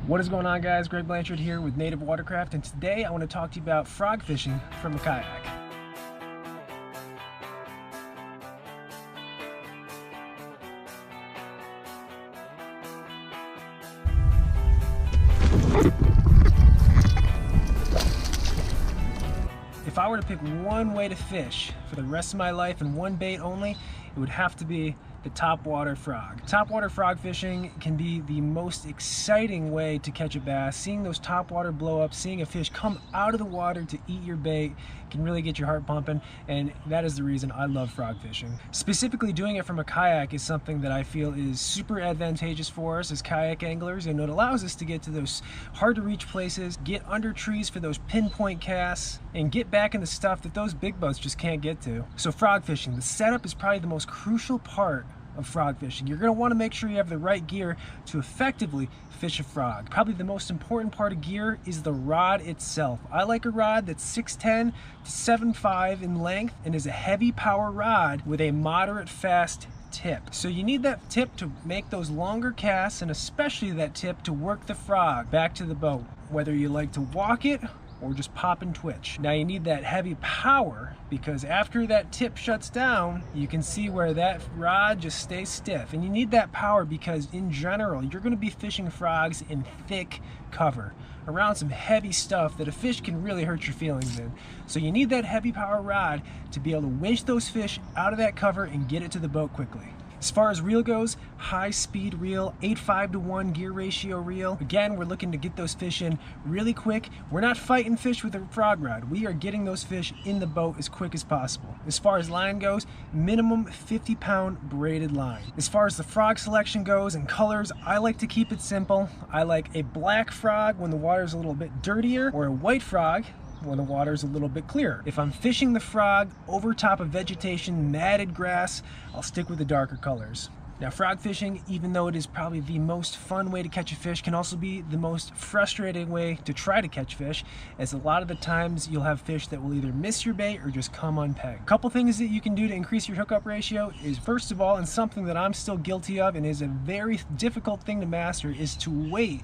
What is going on, guys? Greg Blanchard here with Native Watercraft, and today I want to talk to you about frog fishing from a kayak. If I were to pick one way to fish for the rest of my life and one bait only, it would have to be the topwater frog. Topwater frog fishing can be the most exciting way to catch a bass. Seeing those topwater blow up, seeing a fish come out of the water to eat your bait can really get your heart pumping, and that is the reason I love frog fishing. Specifically, doing it from a kayak is something that I feel is super advantageous for us as kayak anglers, and it allows us to get to those hard to reach places, get under trees for those pinpoint casts, and get back into stuff that those big boats just can't get to. So frog fishing, the setup is probably the most crucial part of frog fishing. You're going to want to make sure you have the right gear to effectively fish a frog. Probably the most important part of gear is the rod itself. I like a rod that's 6'10" to 7'5" in length and is a heavy power rod with a moderate fast tip. So you need that tip to make those longer casts, and especially that tip to work the frog back to the boat, whether you like to walk it or just pop and twitch. Now you need that heavy power, because after that tip shuts down, you can see where that rod just stays stiff. And you need that power because in general, you're gonna be fishing frogs in thick cover, around some heavy stuff that a fish can really hurt your feelings in. So you need that heavy power rod to be able to winch those fish out of that cover and get it to the boat quickly. As far as reel goes, high speed reel, 8:5:1 gear ratio reel. Again, we're looking to get those fish in really quick. We're not fighting fish with a frog rod. We are getting those fish in the boat as quick as possible. As far as line goes, minimum 50-pound braided line. As far as the frog selection goes and colors, I like to keep it simple. I like a black frog when the water is a little bit dirtier, or a white frog when the water is a little bit clearer. If I'm fishing the frog over top of vegetation, matted grass, I'll stick with the darker colors. Now, frog fishing, even though it is probably the most fun way to catch a fish, can also be the most frustrating way to try to catch fish, as a lot of the times you'll have fish that will either miss your bait or just come unpegged. A couple things that you can do to increase your hookup ratio is, first of all, and something that I'm still guilty of and is a very difficult thing to master, is to wait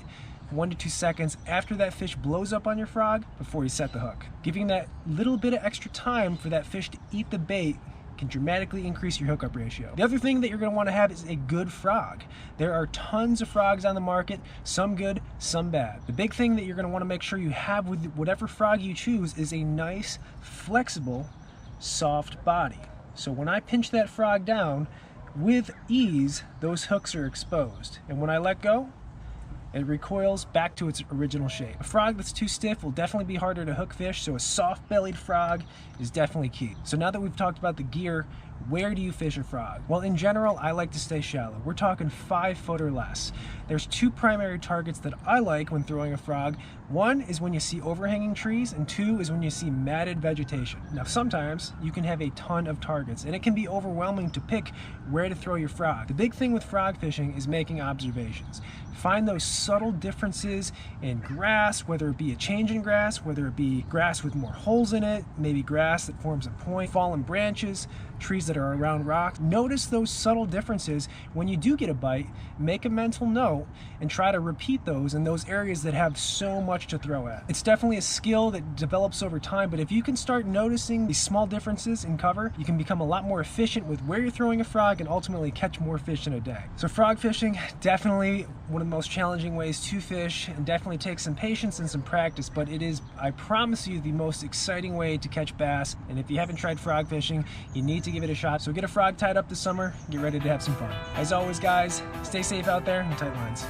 1 to 2 seconds after that fish blows up on your frog before you set the hook. Giving that little bit of extra time for that fish to eat the bait can dramatically increase your hookup ratio. The other thing that you're going to want to have is a good frog. There are tons of frogs on the market, some good, some bad. The big thing that you're going to want to make sure you have with whatever frog you choose is a nice, flexible, soft body. So when I pinch that frog down, with ease, those hooks are exposed. And when I let go, it recoils back to its original shape. A frog that's too stiff will definitely be harder to hook fish, so a soft-bellied frog is definitely key. So now that we've talked about the gear, where do you fish a frog? Well, in general, I like to stay shallow. We're talking 5 foot or less. There's 2 primary targets that I like when throwing a frog. One is when you see overhanging trees, and 2 is when you see matted vegetation. Now, sometimes you can have a ton of targets, and it can be overwhelming to pick where to throw your frog. The big thing with frog fishing is making observations. Find those subtle differences in grass, whether it be a change in grass, whether it be grass with more holes in it, maybe grass that forms a point, fallen branches, trees that are around rocks. Notice those subtle differences. When you do get a bite, make a mental note and try to repeat those in those areas that have so much to throw at. It's definitely a skill that develops over time, but if you can start noticing these small differences in cover, you can become a lot more efficient with where you're throwing a frog and ultimately catch more fish in a day. So frog fishing, definitely one of the most challenging ways to fish, and definitely takes some patience and some practice, but it is, I promise you, the most exciting way to catch bass. And if you haven't tried frog fishing, you need to give it a shot. So get a frog tied up this summer, get ready to have some fun. As always, guys, stay safe out there and tight lines.